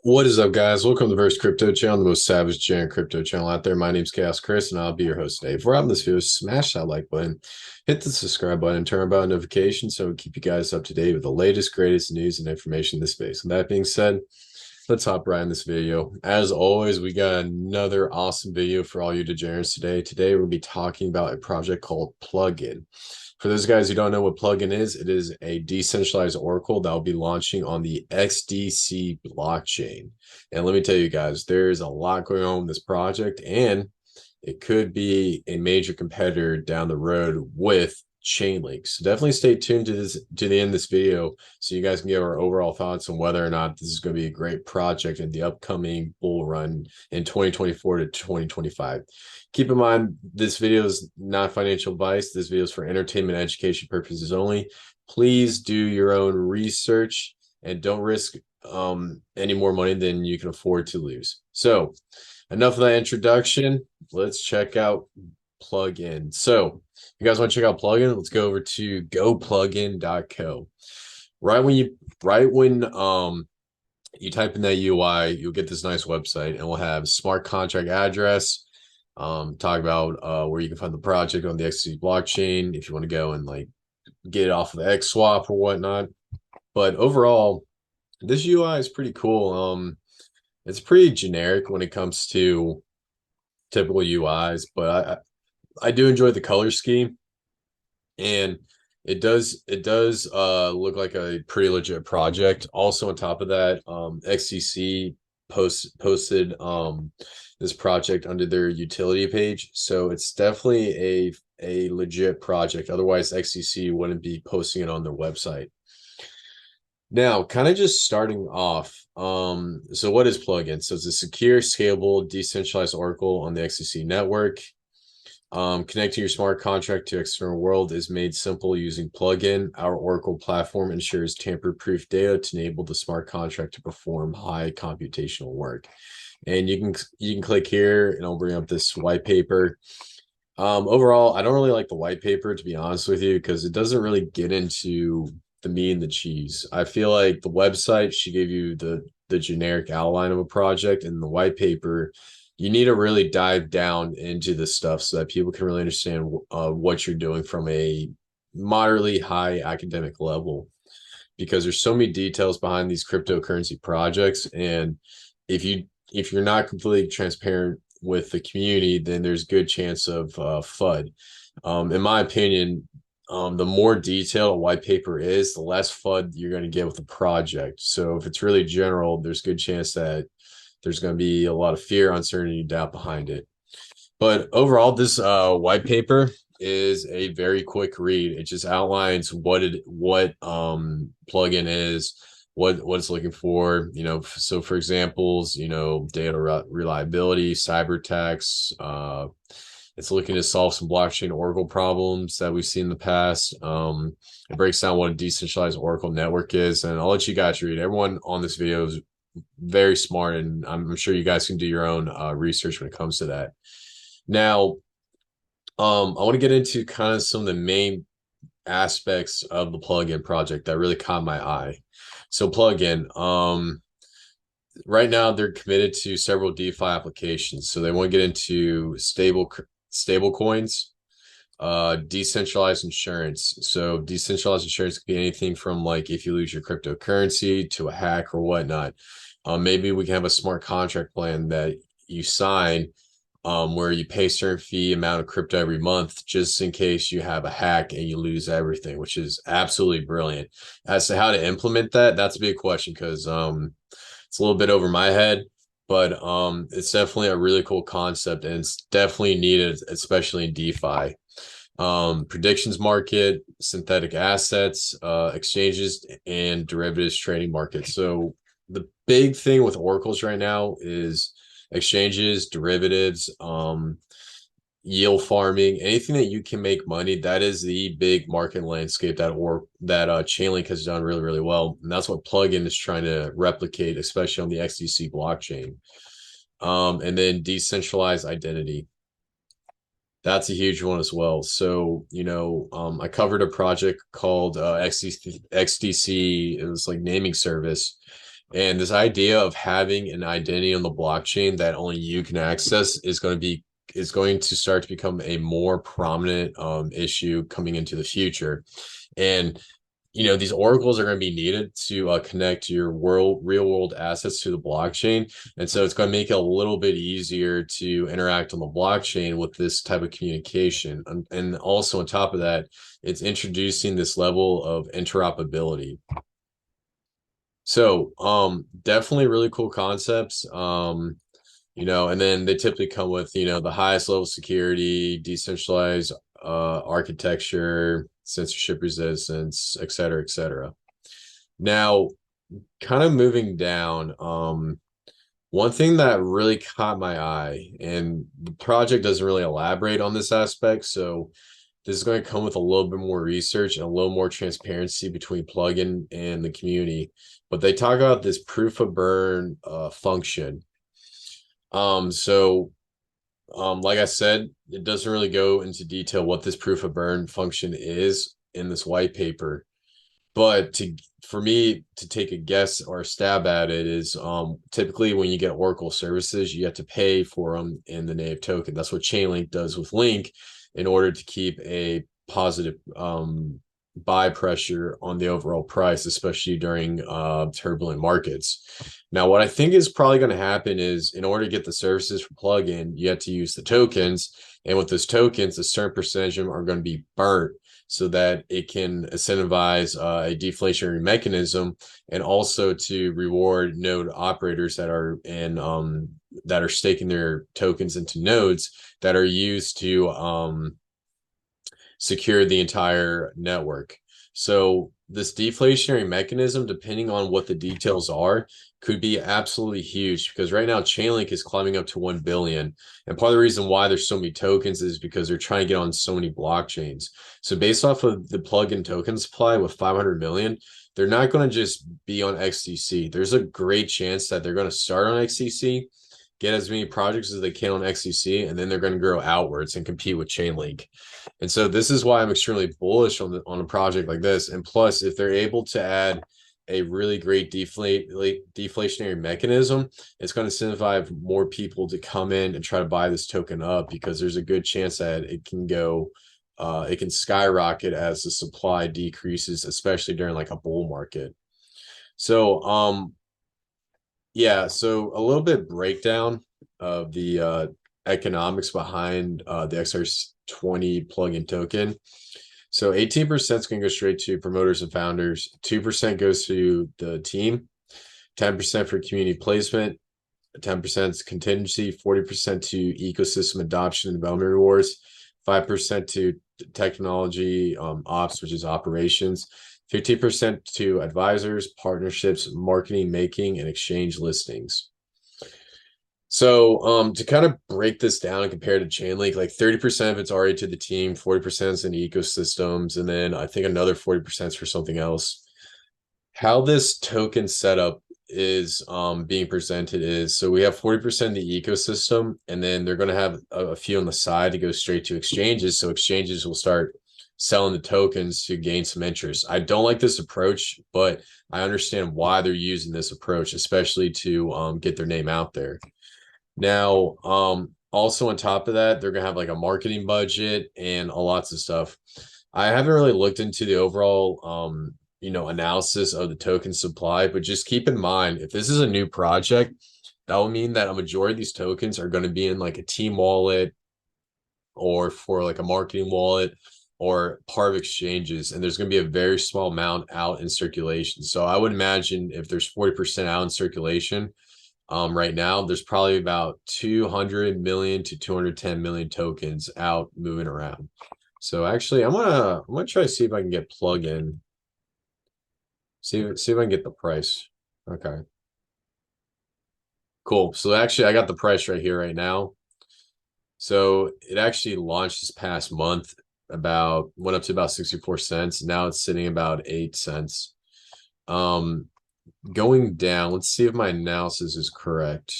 What is up, guys? Welcome to the First Crypto Channel, the most savage giant crypto channel out there. My name's Chris, and I'll be your host today. If we're out in this video, smash that like button, hit the subscribe button, and turn on bell notifications so we keep you guys up to date with the latest, greatest news and information in this space. With that being said, let's hop right in this video. As always, we got another awesome video for all you degenerates today. Today, we'll be talking about a project called Plugin. For those guys who don't know what Plugin is, it is a decentralized oracle that will be launching on the XDC blockchain. And let me tell you guys, there's a lot going on with this project, and it could be a major competitor down the road with Chainlink. So definitely stay tuned to the end of this video so you guys can get our overall thoughts on whether or not this is going to be a great project in the upcoming bull run in 2024 to 2025. Keep in mind, this video is not financial advice. This video is for entertainment and education purposes only. Please do your own research and don't risk any more money than you can afford to lose. So enough of that introduction. Let's check out Plugin. So if you guys want to check out Plugin, let's go over to goplugin.co. Right when you type in that UI, you'll get this nice website, and we'll have smart contract address. Talk about where you can find the project on the XDC blockchain if you want to go and like get it off of the X swap or whatnot. But overall, this UI is pretty cool. It's pretty generic when it comes to typical UIs, but I do enjoy the color scheme, and it does look like a pretty legit project. Also, on top of that, XDC posted this project under their utility page, so it's definitely a legit project. Otherwise, XDC wouldn't be posting it on their website. Now, kind of just starting off, so what is Plugin? So it's a secure, scalable, decentralized oracle on the XDC network. Connecting your smart contract to external world is made simple using Plugin. Our Oracle platform ensures tamper-proof data to enable the smart contract to perform high computational work. And you can click here, and I'll bring up this white paper. Overall, I don't really like the white paper, to be honest with you, because it doesn't really get into the meat and the cheese. I feel like the website should give you the generic outline of a project, and the white paper, you need to really dive down into the stuff so that people can really understand what you're doing from a moderately high academic level, because there's so many details behind these cryptocurrency projects. And if you're not completely transparent with the community, then there's good chance of FUD. In my opinion, the more detailed a white paper is, the less FUD you're going to get with the project. So if it's really general, there's a good chance that there's going to be a lot of fear, uncertainty, doubt behind it. But overall, this white paper is a very quick read. It just outlines what Plugin is, what it's looking for. So for examples, data reliability, cyber attacks. It's looking to solve some blockchain Oracle problems that we've seen in the past. It breaks down what a decentralized Oracle network is, and I'll let you guys read. Everyone on this video is very smart, and I'm sure you guys can do your own research when it comes to that. Now, I want to get into kind of some of the main aspects of the Plugin project that really caught my eye. So Plugin, right now they're committed to several DeFi applications. So they want to get into stable coins, decentralized insurance. So decentralized insurance could be anything from like if you lose your cryptocurrency to a hack or whatnot. Maybe we can have a smart contract plan that you sign where you pay a certain fee amount of crypto every month just in case you have a hack and you lose everything, which is absolutely brilliant. As to how to implement that, that's a big question, because it's a little bit over my head. But it's definitely a really cool concept, and it's definitely needed, especially in DeFi. Predictions market, synthetic assets, exchanges, and derivatives trading markets. So the big thing with oracles right now is exchanges, derivatives, yield farming, anything that you can make money. That is the big market landscape that Chainlink has done really, really well, and that's what Plugin is trying to replicate, especially on the XDC blockchain. And then decentralized identity, that's a huge one as well. So I covered a project called XDC. It was like naming service, And this idea of having an identity on the blockchain that only you can access is going to start to become a more prominent issue coming into the future. And these oracles are going to be needed to connect your real world assets to the blockchain, and so it's going to make it a little bit easier to interact on the blockchain with this type of communication. And also on top of that, it's introducing this level of interoperability. So definitely really cool concepts. And then they typically come with, the highest level security, decentralized architecture, censorship resistance, et cetera, et cetera. Now, kind of moving down, one thing that really caught my eye, and the project doesn't really elaborate on this aspect, so this is going to come with a little bit more research and a little more transparency between plugin and the community. But they talk about this proof of burn function. Like I said, it doesn't really go into detail what this proof of burn function is in this white paper. But for me to take a guess or a stab at it is typically when you get Oracle services, you have to pay for them in the native token. That's what Chainlink does with Link in order to keep a positive buy pressure on the overall price, especially during turbulent markets. Now, what I think is probably going to happen is in order to get the services for plugin, you have to use the tokens. And with those tokens, a certain percentage of them are going to be burnt so that it can incentivize a deflationary mechanism, and also to reward node operators that are staking their tokens into nodes that are used to secure the entire network. So this deflationary mechanism, depending on what the details are, could be absolutely huge, because right now Chainlink is climbing up to 1 billion. And part of the reason why there's so many tokens is because they're trying to get on so many blockchains. So based off of the plugin token supply with 500 million, they're not going to just be on XDC. There's a great chance that they're going to start on XDC, get as many projects as they can on XDC, and then they're going to grow outwards and compete with Chainlink. And so this is why I'm extremely bullish on a project like this. And plus, if they're able to add a really great deflationary mechanism, it's going to incentivize more people to come in and try to buy this token up, because there's a good chance that it can skyrocket as the supply decreases, especially during like a bull market. So yeah, so a little bit breakdown of the economics behind the XR20 plugin token. So 18% is going to go straight to promoters and founders. 2% goes to the team. 10% for community placement. 10% is contingency. 40% to ecosystem adoption and development rewards. 5% to technology ops, which is operations. 15% to advisors, partnerships, marketing, making, and exchange listings. So to kind of break this down and compare to Chainlink, like 30% of it's already to the team, 40% is in ecosystems, and then I think another 40% is for something else. How this token setup is being presented is, so we have 40% in the ecosystem, and then they're going to have a few on the side to go straight to exchanges. So exchanges will start selling the tokens to gain some interest. I don't like this approach, but I understand why they're using this approach, especially to get their name out there. Now, also on top of that, they're gonna have like a marketing budget and lots of stuff. I haven't really looked into the overall analysis of the token supply, but just keep in mind, if this is a new project, that will mean that a majority of these tokens are going to be in like a team wallet or for like a marketing wallet or part of exchanges, and there's going to be a very small amount out in circulation. So I would imagine if there's 40% out in circulation, right now, there's probably about 200 million to 210 million tokens out moving around. So actually, I'm gonna try to see if I can get plug-in. See if I can get the price. Okay. Cool. So actually, I got the price right here right now. So it actually launched this past month, went up to about 64 cents. Now it's sitting about 8 cents. Going down, let's see if my analysis is correct.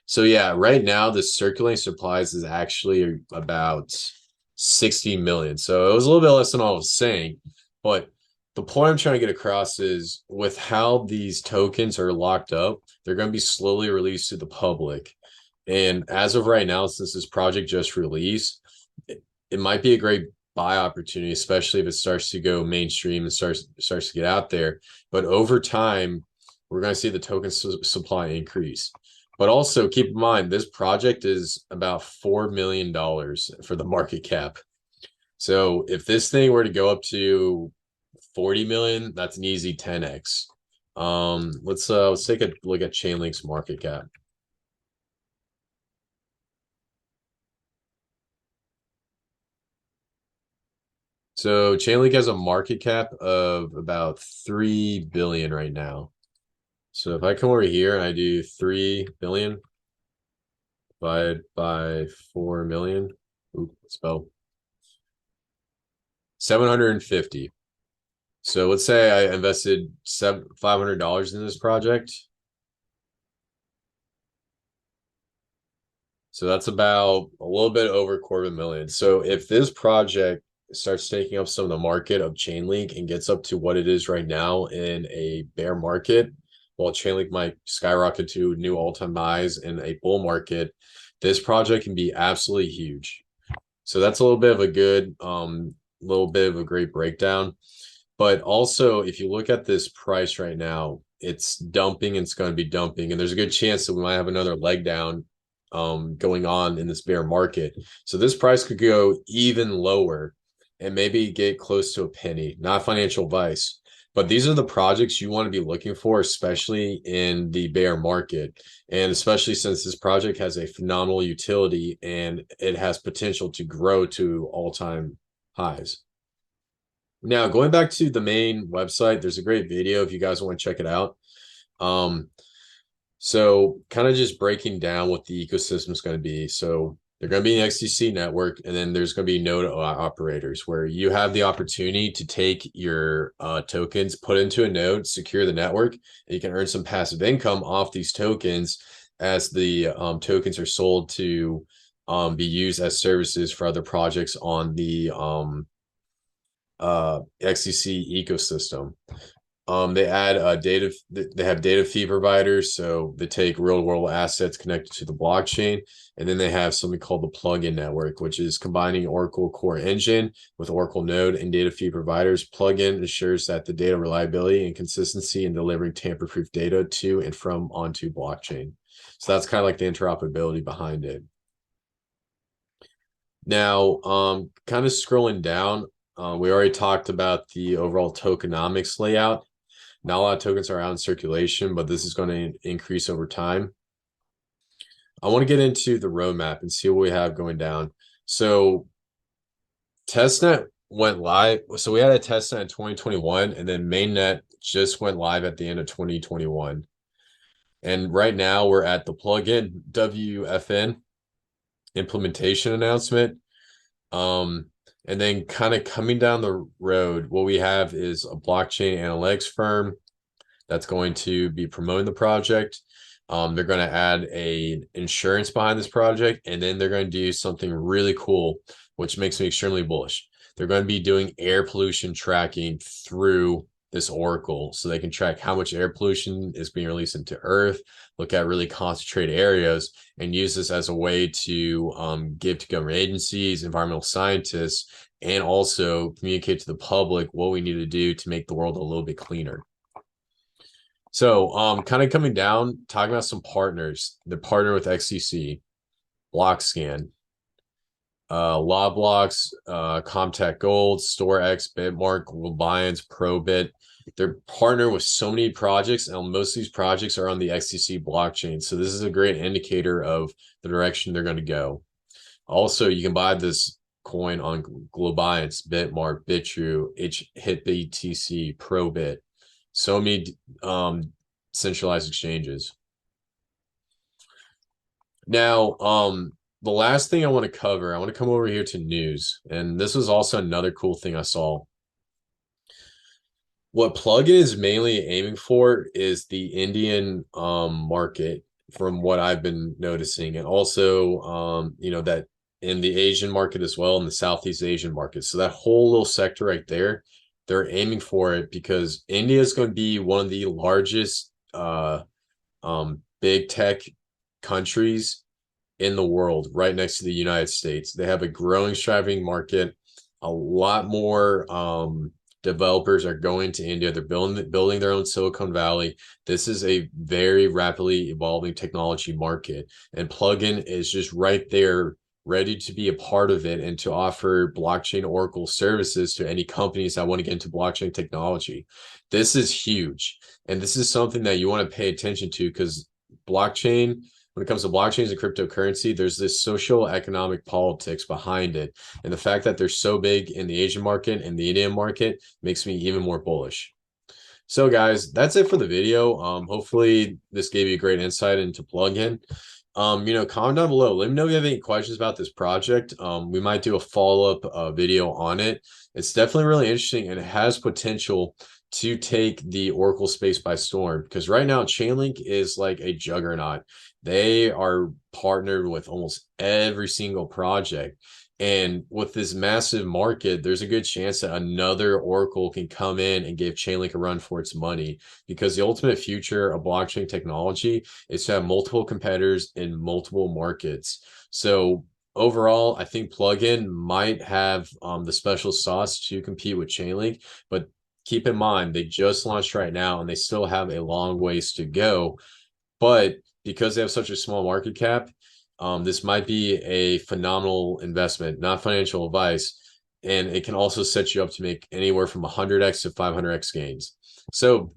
So yeah, right now the circulating supplies is actually about 60 million. So it was a little bit less than I was saying, but the point I'm trying to get across is with how these tokens are locked up, they're going to be slowly released to the public. And as of right now, since this project just released, it might be a great buy opportunity, especially if it starts to go mainstream and starts to get out there. But over time, we're going to see the token supply increase. But also keep in mind, this project is about $4 million for the market cap. So if this thing were to go up to 40 million, that's an easy 10x. Let's take a look at Chainlink's market cap. So Chainlink has a market cap of about 3 billion right now. So if I come over here and I do 3 billion divided by 4 million, ooh, spell 750. So let's say I invested $500 in this project. So that's about a little bit over $250,000. So if this project starts taking up some of the market of Chainlink and gets up to what it is right now in a bear market, while Chainlink might skyrocket to new all-time highs in a bull market, this project can be absolutely huge. So that's a little bit of a good, little bit of a great breakdown. But also, if you look at this price right now, it's dumping and it's going to be dumping. And there's a good chance that we might have another leg down going on in this bear market. So this price could go even lower and maybe get close to a penny. Not financial advice, but these are the projects you want to be looking for, especially in the bear market. And especially since this project has a phenomenal utility and it has potential to grow to all-time highs. Now, going back to the main website, there's a great video if you guys want to check it out. So kind of just breaking down what the ecosystem is going to be. So they're going to be an XDC network, and then there's going to be node operators where you have the opportunity to take your tokens, put into a node, secure the network, and you can earn some passive income off these tokens as the tokens are sold to be used as services for other projects on the XDC ecosystem. They add data. They have data fee providers, so they take real world assets connected to the blockchain, and then they have something called the plugin network, which is combining Oracle core engine with Oracle node and data fee providers. Plugin ensures that the data reliability and consistency in delivering tamper-proof data to and from onto blockchain. So that's kind of like the interoperability behind it. Now, kind of scrolling down, we already talked about the overall tokenomics layout. Not a lot of tokens are out in circulation, but this is going to increase over time. I want to get into the roadmap and see what we have going down. So testnet went live. So we had a testnet in 2021, and then mainnet just went live at the end of 2021. And right now we're at the plugin WFN implementation announcement. And then kind of coming down the road, what we have is a blockchain analytics firm that's going to be promoting the project. They're going to add a insurance behind this project, and then they're going to do something really cool, which makes me extremely bullish. They're going to be doing air pollution tracking through this Oracle, so they can track how much air pollution is being released into Earth, look at really concentrated areas, and use this as a way to give to government agencies, environmental scientists, and also communicate to the public what we need to do to make the world a little bit cleaner. So kind of coming down, talking about some partners. They're partnered with XDC, BlockScan, LawBlocks, Comtech Gold, StoreX, Bitmark, Alliance, Probit. They're partnered with so many projects, and most of these projects are on the XDC blockchain. So this is a great indicator of the direction they're going to go. Also, you can buy this coin on Globiance, Bitmark, Bitrue, HitBTC, Probit. So many centralized exchanges. Now, the last thing I want to cover, I want to come over here to news. And this was also another cool thing I saw. What Plugin is mainly aiming for is the Indian market, from what I've been noticing, and also that in the Asian market as well, in the Southeast Asian market. So that whole little sector right there, they're aiming for it because India is going to be one of the largest big tech countries in the world, right next to the United States. They have a growing, thriving market. A lot more developers are going to India. They're building their own Silicon Valley. This is a very rapidly evolving technology market, and Plugin is just right there, ready to be a part of it and to offer blockchain Oracle services to any companies that want to get into blockchain technology. This is huge, and this is something that you want to pay attention to because blockchain, when it comes to blockchains and cryptocurrency, there's this social economic politics behind it. And the fact that they're so big in the Asian market and the Indian market makes me even more bullish. So guys, that's it for the video. Hopefully this gave you a great insight into plugin. Comment down below. Let me know if you have any questions about this project. We might do a follow-up video on it. It's definitely really interesting and it has potential to take the Oracle space by storm because right now Chainlink is like a juggernaut. They are partnered with almost every single project. And with this massive market, there's a good chance that another Oracle can come in and give Chainlink a run for its money because the ultimate future of blockchain technology is to have multiple competitors in multiple markets. So overall, I think Plugin might have the special sauce to compete with Chainlink, but keep in mind, they just launched right now and they still have a long ways to go. But because they have such a small market cap, this might be a phenomenal investment, not financial advice. And it can also set you up to make anywhere from 100x to 500x gains. So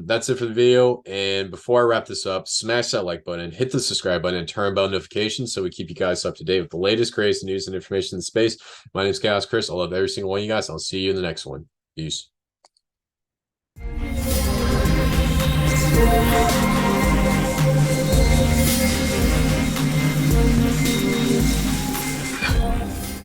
that's it for the video. And before I wrap this up, smash that like button, hit the subscribe button, and turn on bell notifications so we keep you guys up to date with the latest, greatest news and information in the space. My name is Kris. I love every single one of you guys. I'll see you in the next one. Peace.